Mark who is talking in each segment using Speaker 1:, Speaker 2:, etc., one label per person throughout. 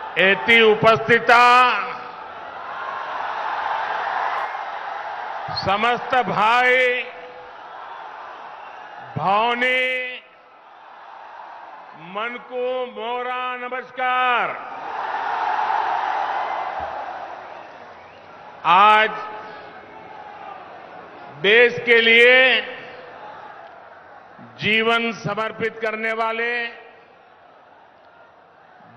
Speaker 1: एती उपस्थिता समस्त भाई भौनी मन को मोरा नमस्कार। आज देश के लिए जीवन समर्पित करने वाले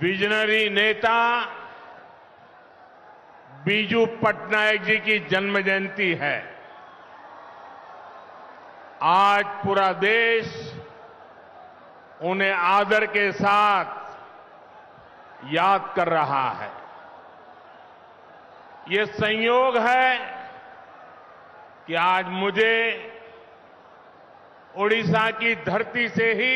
Speaker 1: विजनरी नेता बीजू पटनायक जी की जन्म जयंती है। आज पूरा देश उन्हें आदर के साथ याद कर रहा है। ये संयोग है कि आज मुझे ओडिशा की धरती से ही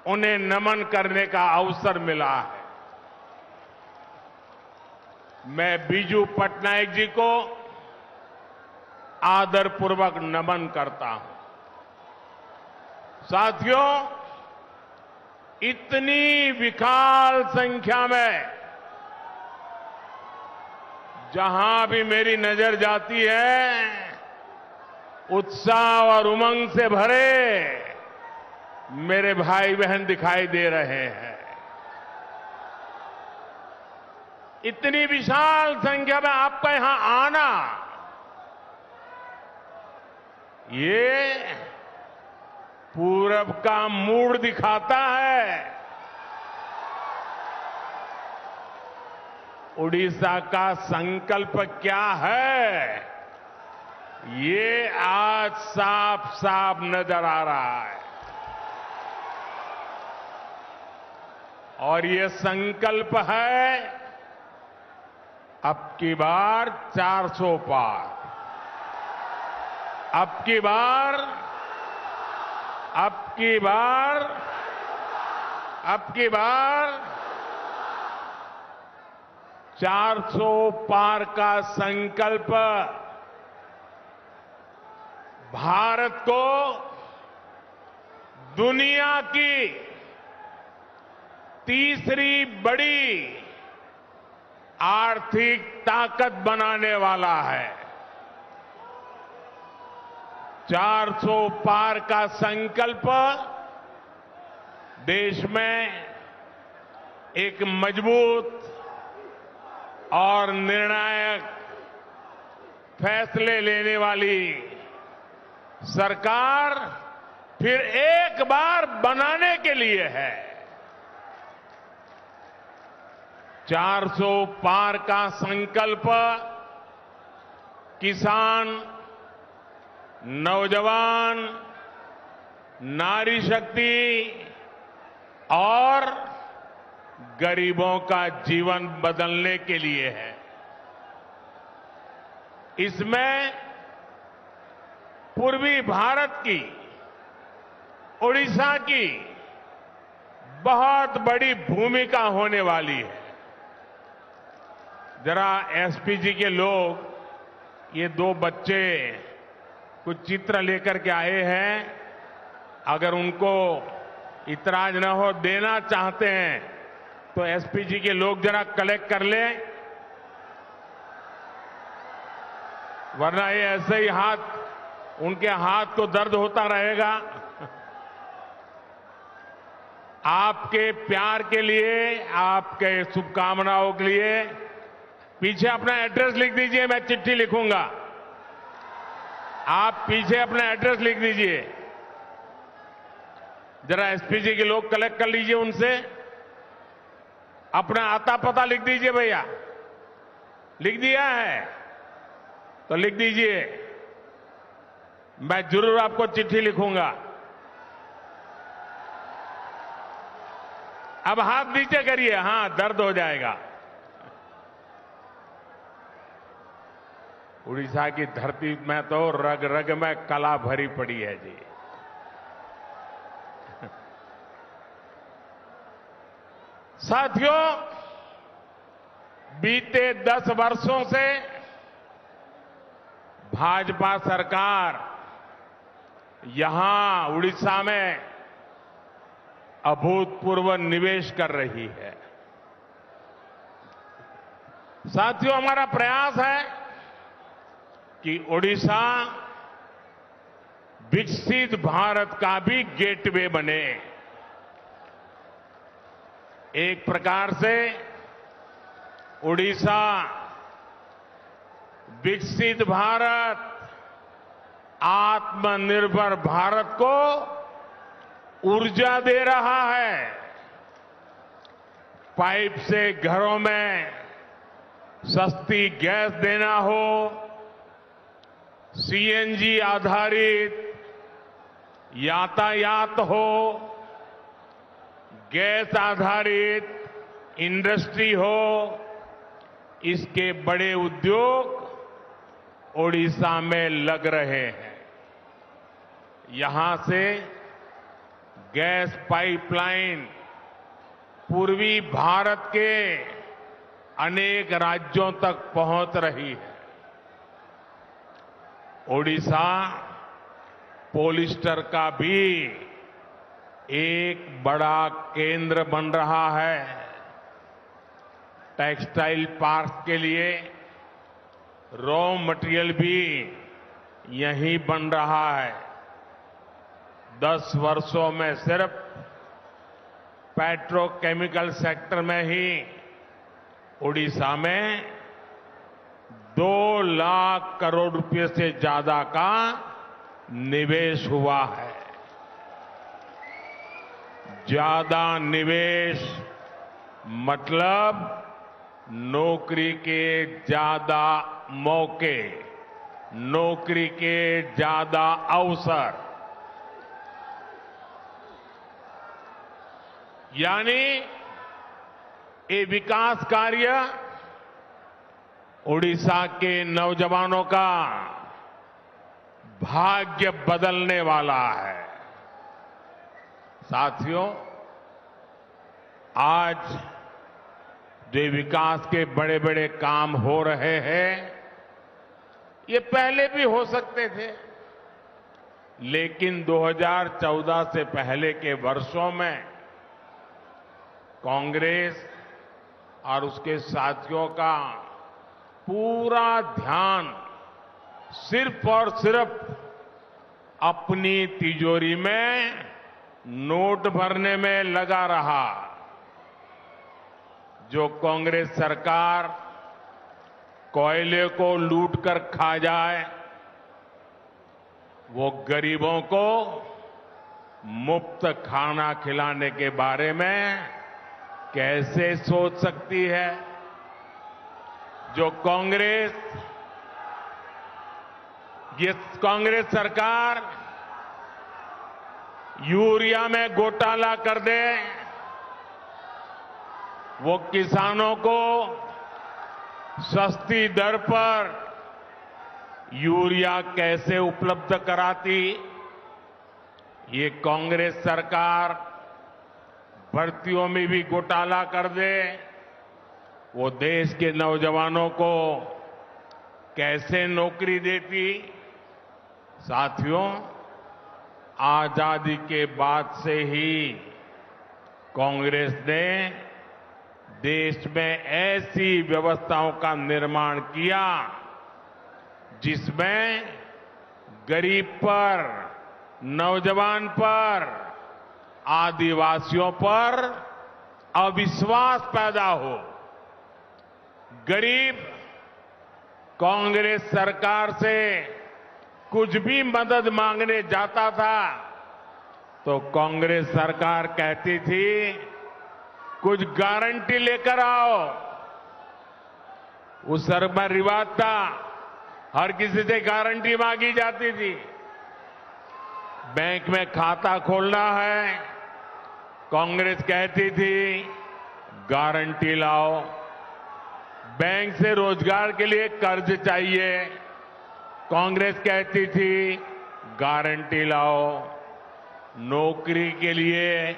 Speaker 1: उन्हें नमन करने का अवसर मिला है। मैं बीजू पटनायक जी को आदरपूर्वक नमन करता हूं। साथियों, इतनी विशाल संख्या में जहां भी मेरी नजर जाती है, उत्साह और उमंग से भरे मेरे भाई बहन दिखाई दे रहे हैं। इतनी विशाल संख्या में आपका यहां आना, ये पूरब का मूड दिखाता है। उड़ीसा का संकल्प क्या है, ये आज साफ साफ नजर आ रहा है। और ये संकल्प है अब की बार 400 पार। अब की बार 400 पार का संकल्प भारत को दुनिया की तीसरी बड़ी आर्थिक ताकत बनाने वाला है। 400 पार का संकल्प देश में एक मजबूत और निर्णायक फैसले लेने वाली सरकार फिर एक बार बनाने के लिए है। 400 पार का संकल्प किसान, नौजवान, नारी शक्ति और गरीबों का जीवन बदलने के लिए है। इसमें पूर्वी भारत की, ओडिशा की बहुत बड़ी भूमिका होने वाली है। जरा एसपीजी के लोग, ये दो बच्चे कुछ चित्र लेकर के आए हैं, अगर उनको इतराज न हो, देना चाहते हैं तो एसपीजी के लोग जरा कलेक्ट कर लें, वरना ये ऐसे ही उनके हाथ को दर्द होता रहेगा। आपके प्यार के लिए, आपके शुभकामनाओं के लिए पीछे अपना एड्रेस लिख दीजिए, मैं चिट्ठी लिखूंगा। आप पीछे अपना एड्रेस लिख दीजिए। जरा एसपीजी के लोग कलेक्ट कर लीजिए, उनसे अपना आता पता लिख दीजिए। भैया लिख दिया है तो लिख दीजिए, मैं जरूर आपको चिट्ठी लिखूंगा। अब हाथ नीचे करिए, हां दर्द हो जाएगा। उड़ीसा की धरती में तो रग रग में कला भरी पड़ी है जी। साथियों, बीते 10 वर्षों से भाजपा सरकार यहां उड़ीसा में अभूतपूर्व निवेश कर रही है। साथियों, हमारा प्रयास है कि ओडिशा विकसित भारत का भी गेटवे बने। एक प्रकार से ओडिशा विकसित भारत, आत्मनिर्भर भारत को ऊर्जा दे रहा है। पाइप से घरों में सस्ती गैस देना हो, सीएनजी आधारित यातायात हो, गैस आधारित इंडस्ट्री हो, इसके बड़े उद्योग ओडिशा में लग रहे हैं। यहां से गैस पाइपलाइन पूर्वी भारत के अनेक राज्यों तक पहुंच रही है। ओडिशा पॉलिएस्टर का भी एक बड़ा केंद्र बन रहा है। टेक्सटाइल पार्क के लिए रॉ मटेरियल भी यहीं बन रहा है। 10 वर्षों में सिर्फ पेट्रोकेमिकल सेक्टर में ही ओडिशा में 2 लाख करोड़ रुपए से ज्यादा का निवेश हुआ है। ज्यादा निवेश मतलब नौकरी के ज्यादा मौके, नौकरी के ज्यादा अवसर, यानी ये विकास कार्य ओडिशा के नौजवानों का भाग्य बदलने वाला है। साथियों, आज जो विकास के बड़े बड़े काम हो रहे हैं, ये पहले भी हो सकते थे, लेकिन 2014 से पहले के वर्षों में कांग्रेस और उसके साथियों का पूरा ध्यान सिर्फ और सिर्फ अपनी तिजोरी में नोट भरने में लगा रहा। जो कांग्रेस सरकार कोयले को लूटकर खा जाए, वो गरीबों को मुफ्त खाना खिलाने के बारे में कैसे सोच सकती है? जो कांग्रेस सरकार यूरिया में घोटाला कर दे, वो किसानों को सस्ती दर पर यूरिया कैसे उपलब्ध कराती? ये कांग्रेस सरकार भर्तियों में भी घोटाला कर दे, वो देश के नौजवानों को कैसे नौकरी देती? साथियों, आजादी के बाद से ही कांग्रेस ने देश में ऐसी व्यवस्थाओं का निर्माण किया जिसमें गरीब पर, नौजवान पर, आदिवासियों पर अविश्वास पैदा हो। गरीब कांग्रेस सरकार से कुछ भी मदद मांगने जाता था तो कांग्रेस सरकार कहती थी, कुछ गारंटी लेकर आओ। उस समय रिवाज था, हर किसी से गारंटी मांगी जाती थी। बैंक में खाता खोलना है, कांग्रेस कहती थी गारंटी लाओ। बैंक से रोजगार के लिए कर्ज चाहिए, कांग्रेस कहती थी गारंटी लाओ। नौकरी के लिए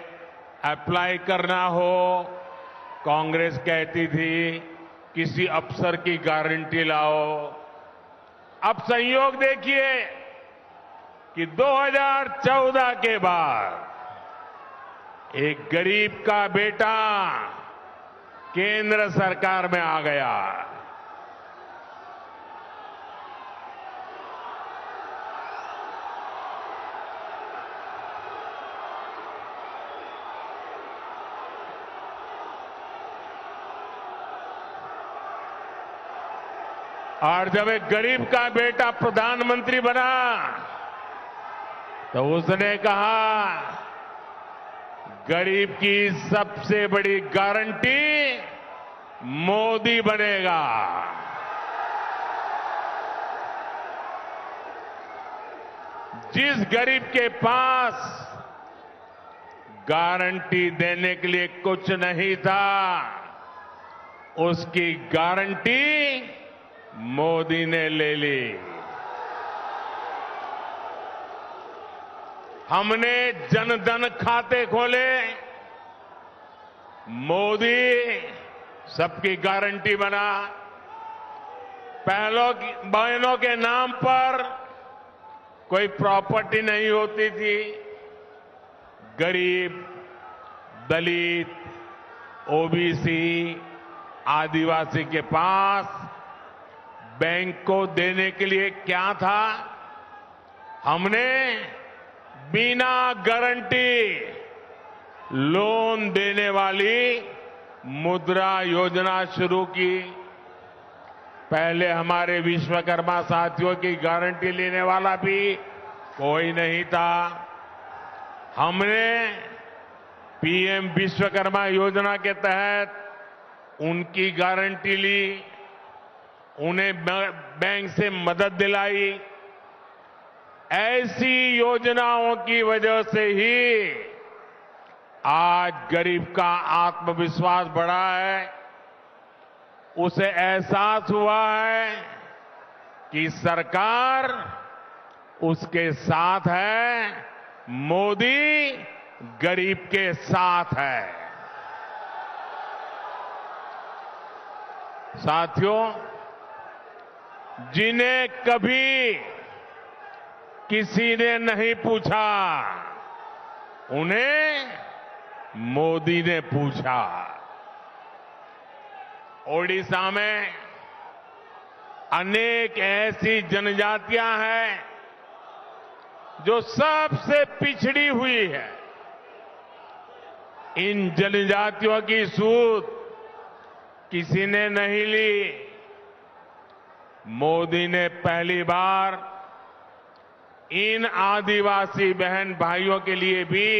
Speaker 1: अप्लाई करना हो, कांग्रेस कहती थी किसी अफसर की गारंटी लाओ। अब संयोग देखिए कि 2014 के बाद एक गरीब का बेटा केंद्र सरकार में आ गया। और जब एक गरीब का बेटा प्रधानमंत्री बना तो उसने कहा गरीब की सबसे बड़ी गारंटी मोदी बनेगा। जिस गरीब के पास गारंटी देने के लिए कुछ नहीं था, उसकी गारंटी मोदी ने ले ली। हमने जन धन खाते खोले, मोदी सबकी गारंटी बना। बहनों के नाम पर कोई प्रॉपर्टी नहीं होती थी। गरीब, दलित, ओबीसी, आदिवासी के पास बैंक को देने के लिए क्या था? हमने बिना गारंटी लोन देने वाली मुद्रा योजना शुरू की। पहले हमारे विश्वकर्मा साथियों की गारंटी लेने वाला भी कोई नहीं था। हमने पीएम विश्वकर्मा योजना के तहत उनकी गारंटी ली, उन्हें बैंक से मदद दिलाई। ऐसी योजनाओं की वजह से ही आज गरीब का आत्मविश्वास बढ़ा है। उसे एहसास हुआ है कि सरकार उसके साथ है, मोदी गरीब के साथ है। साथियों, जिन्हें कभी किसी ने नहीं पूछा, उन्हें मोदी ने पूछा। ओडिशा में अनेक ऐसी जनजातियां हैं जो सबसे पिछड़ी हुई है। इन जनजातियों की सूध किसी ने नहीं ली। मोदी ने पहली बार इन आदिवासी बहन भाइयों के लिए भी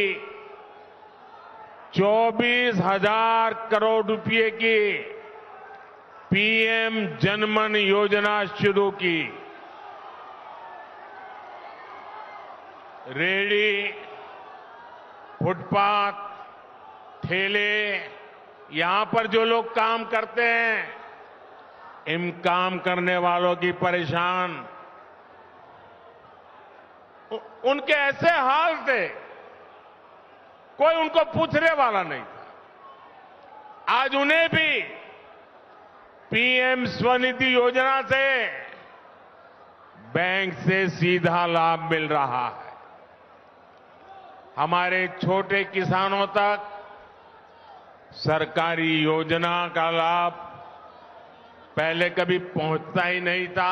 Speaker 1: 24,000 करोड़ रुपए की पीएम जनमन योजना शुरू की। रेहड़ी, फुटपाथ, ठेले, यहां पर जो लोग काम करते हैं, इन काम करने वालों की परेशान उनके ऐसे हाल थे, कोई उनको पूछने वाला नहीं था। आज उन्हें भी पीएम स्वनिधि योजना से बैंक से सीधा लाभ मिल रहा है। हमारे छोटे किसानों तक सरकारी योजना का लाभ पहले कभी पहुंचता ही नहीं था।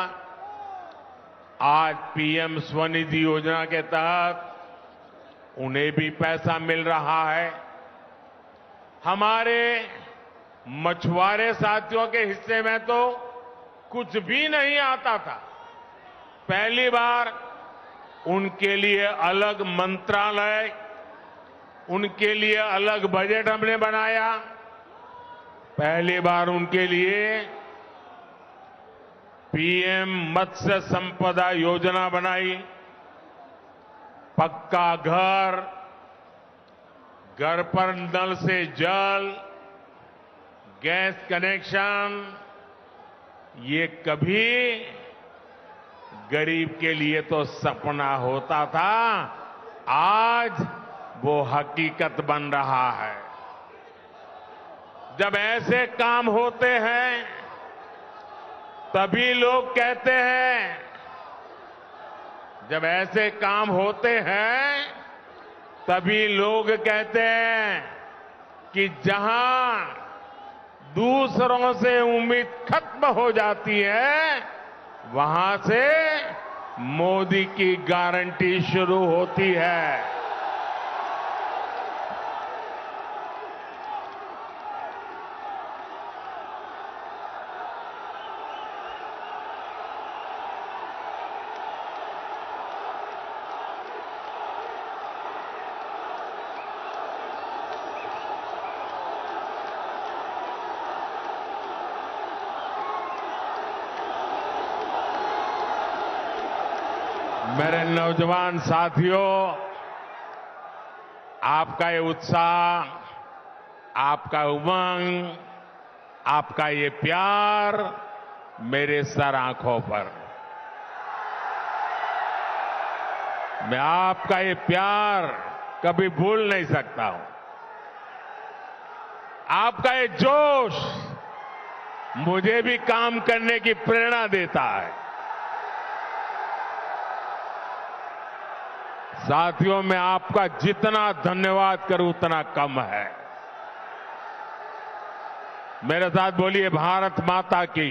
Speaker 1: आज पीएम स्वनिधि योजना के तहत उन्हें भी पैसा मिल रहा है। हमारे मछुआरे साथियों के हिस्से में तो कुछ भी नहीं आता था। पहली बार उनके लिए अलग मंत्रालय, उनके लिए अलग बजट हमने बनाया। पहली बार उनके लिए पीएम मत्स्य संपदा योजना बनाई। पक्का घर, घर पर नल से जल, गैस कनेक्शन, ये कभी गरीब के लिए तो सपना होता था, आज वो हकीकत बन रहा है। जब ऐसे काम होते हैं तभी लोग कहते हैं, जब ऐसे काम होते हैं तभी लोग कहते हैं कि जहां दूसरों से उम्मीद खत्म हो जाती है, वहां से मोदी की गारंटी शुरू होती है। मेरे नौजवान साथियों, आपका ये उत्साह, आपका उमंग, आपका ये प्यार मेरे सर आंखों पर। मैं आपका ये प्यार कभी भूल नहीं सकता हूं। आपका ये जोश मुझे भी काम करने की प्रेरणा देता है। साथियों, मैं आपका जितना धन्यवाद करूं उतना कम है। मेरे साथ बोलिए भारत माता की।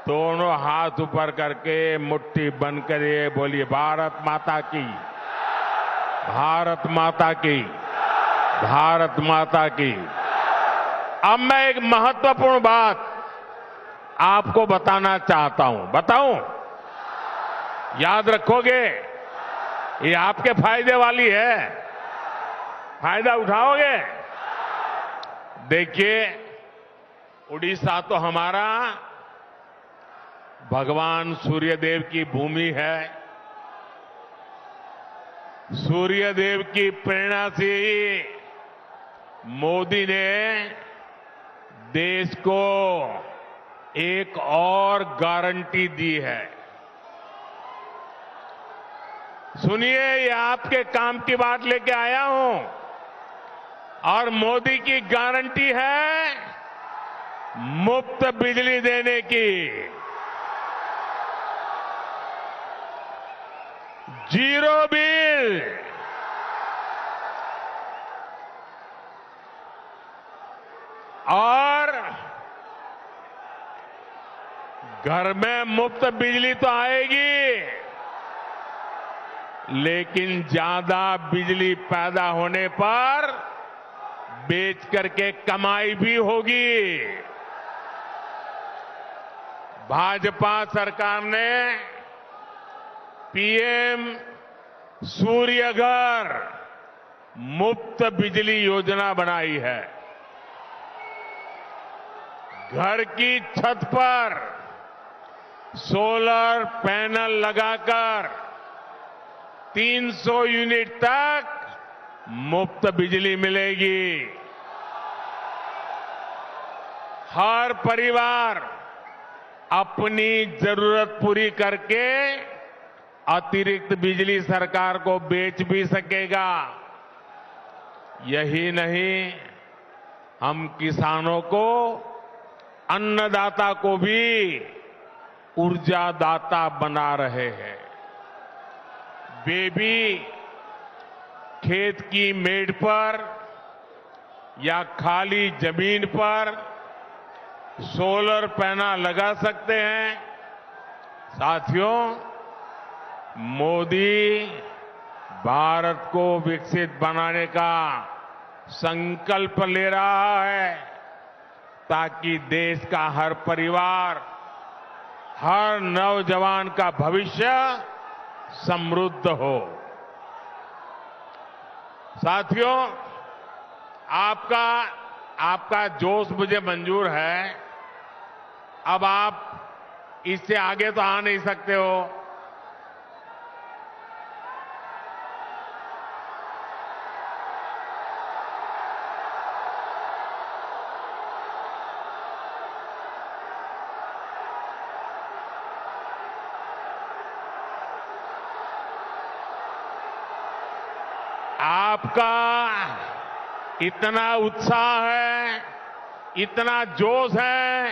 Speaker 1: दोनों हाथ ऊपर करके मुट्ठी बंद करिए, बोलिए भारत माता की, भारत माता की, भारत माता की। अब मैं एक महत्वपूर्ण बात आपको बताना चाहता हूं। बताऊं? याद रखोगे? ये आपके फायदे वाली है। फायदा उठाओगे? देखिए, उड़ीसा तो हमारा भगवान सूर्यदेव की भूमि है। सूर्यदेव की प्रेरणा से ही मोदी ने देश को एक और गारंटी दी है। सुनिए, ये आपके काम की बात लेके आया हूं और मोदी की गारंटी है मुफ्त बिजली देने की, जीरो बिल। और घर में मुफ्त बिजली तो आएगी, लेकिन ज्यादा बिजली पैदा होने पर बेच करके कमाई भी होगी। भाजपा सरकार ने पीएम सूर्य घर मुफ्त बिजली योजना बनाई है। घर की छत पर सोलर पैनल लगाकर 300 यूनिट तक मुफ्त बिजली मिलेगी। हर परिवार अपनी जरूरत पूरी करके अतिरिक्त बिजली सरकार को बेच भी सकेगा। यही नहीं, हम किसानों को, अन्नदाता को भी ऊर्जादाता बना रहे हैं। वे भी खेत की मेड़ पर या खाली जमीन पर सोलर पैनल लगा सकते हैं। साथियों, मोदी भारत को विकसित बनाने का संकल्प ले रहा है ताकि देश का हर परिवार, हर नौजवान का भविष्य समृद्ध हो। साथियों, आपका जोश मुझे मंजूर है। अब आप इससे आगे तो आ नहीं सकते हो। आपका इतना उत्साह है, इतना जोश है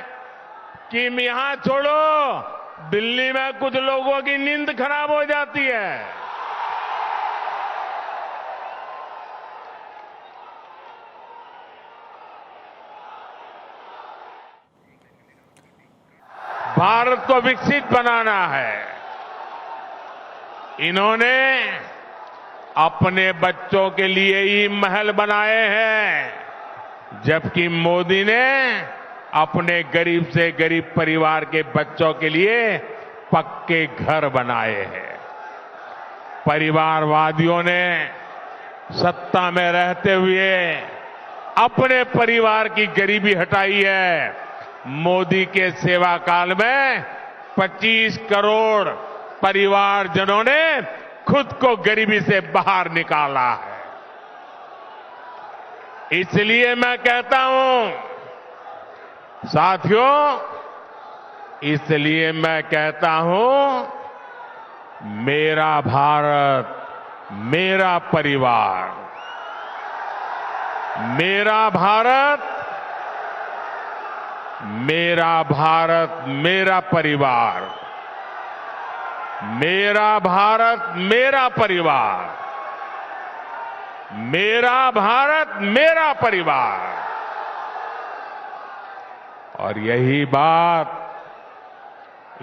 Speaker 1: कि यहां छोड़ो, दिल्ली में कुछ लोगों की नींद खराब हो जाती है। भारत को विकसित बनाना है। इन्होंने अपने बच्चों के लिए ही महल बनाए हैं, जबकि मोदी ने अपने गरीब से गरीब परिवार के बच्चों के लिए पक्के घर बनाए हैं। परिवारवादियों ने सत्ता में रहते हुए अपने परिवार की गरीबी हटाई है। मोदी के सेवा काल में 25 करोड़ परिवारजनों ने खुद को गरीबी से बाहर निकाला है। इसलिए मैं कहता हूं साथियों, इसलिए मैं कहता हूं, मेरा भारत मेरा परिवार, मेरा भारत मेरा भारत मेरा परिवार, मेरा भारत मेरा परिवार, मेरा भारत मेरा परिवार। और यही बात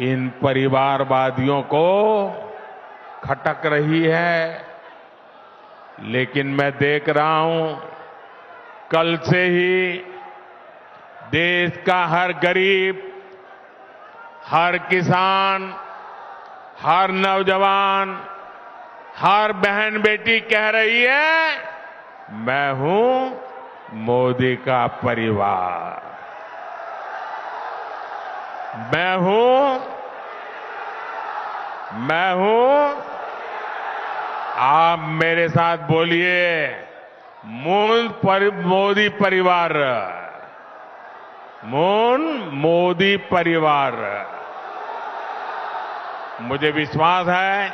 Speaker 1: इन परिवारवादियों को खटक रही है। लेकिन मैं देख रहा हूं, कल से ही देश का हर गरीब, हर किसान, हर नौजवान, हर बहन बेटी कह रही है, मैं हूं मोदी का परिवार, मैं हूं। आप मेरे साथ बोलिए, मोदी परिवार, मोदी परिवार। मुझे विश्वास है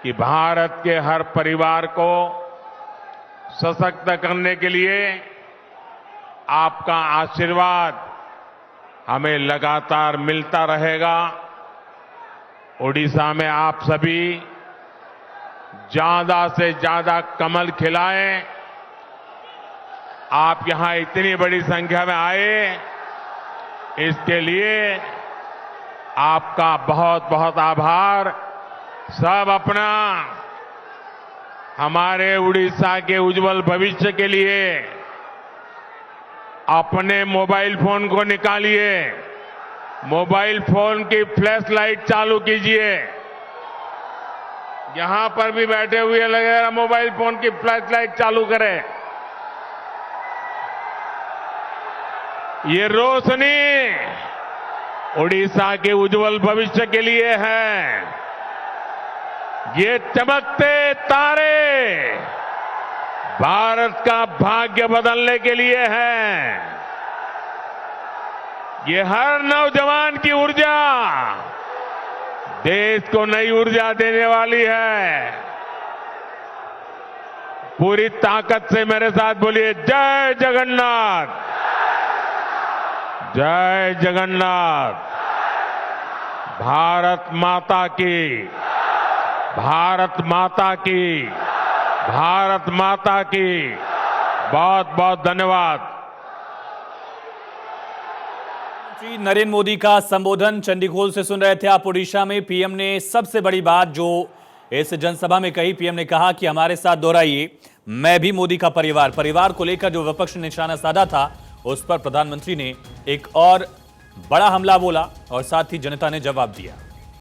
Speaker 1: कि भारत के हर परिवार को सशक्त करने के लिए आपका आशीर्वाद हमें लगातार मिलता रहेगा। ओडिशा में आप सभी ज्यादा से ज्यादा कमल खिलाएं। आप यहां इतनी बड़ी संख्या में आए, इसके लिए आपका बहुत बहुत आभार। सब अपना, हमारे उड़ीसा के उज्जवल भविष्य के लिए अपने मोबाइल फोन को निकालिए, मोबाइल फोन की फ्लैश लाइट चालू कीजिए। यहां पर भी बैठे हुए लगेगा, मोबाइल फोन की फ्लैश लाइट चालू करें। ये रोशनी उड़ीसा के उज्जवल भविष्य के लिए है। ये चमकते तारे भारत का भाग्य बदलने के लिए हैं। ये हर नौजवान की ऊर्जा देश को नई ऊर्जा देने वाली है। पूरी ताकत से मेरे साथ बोलिए, जय जगन्नाथ, जय जगन्नाथ। भारत माता की, भारत माता की, भारत माता की। बहुत बहुत धन्यवाद।
Speaker 2: प्रधानमंत्री नरेंद्र मोदी का संबोधन चंडीगढ़ से सुन रहे थे आप। ओडिशा में पीएम ने सबसे बड़ी बात जो इस जनसभा में कही, पीएम ने कहा कि हमारे साथ दोहराइए, मैं भी मोदी का परिवार को लेकर जो विपक्ष ने निशाना साधा था, उस पर प्रधानमंत्री ने एक और बड़ा हमला बोला और साथ ही जनता ने जवाब दिया।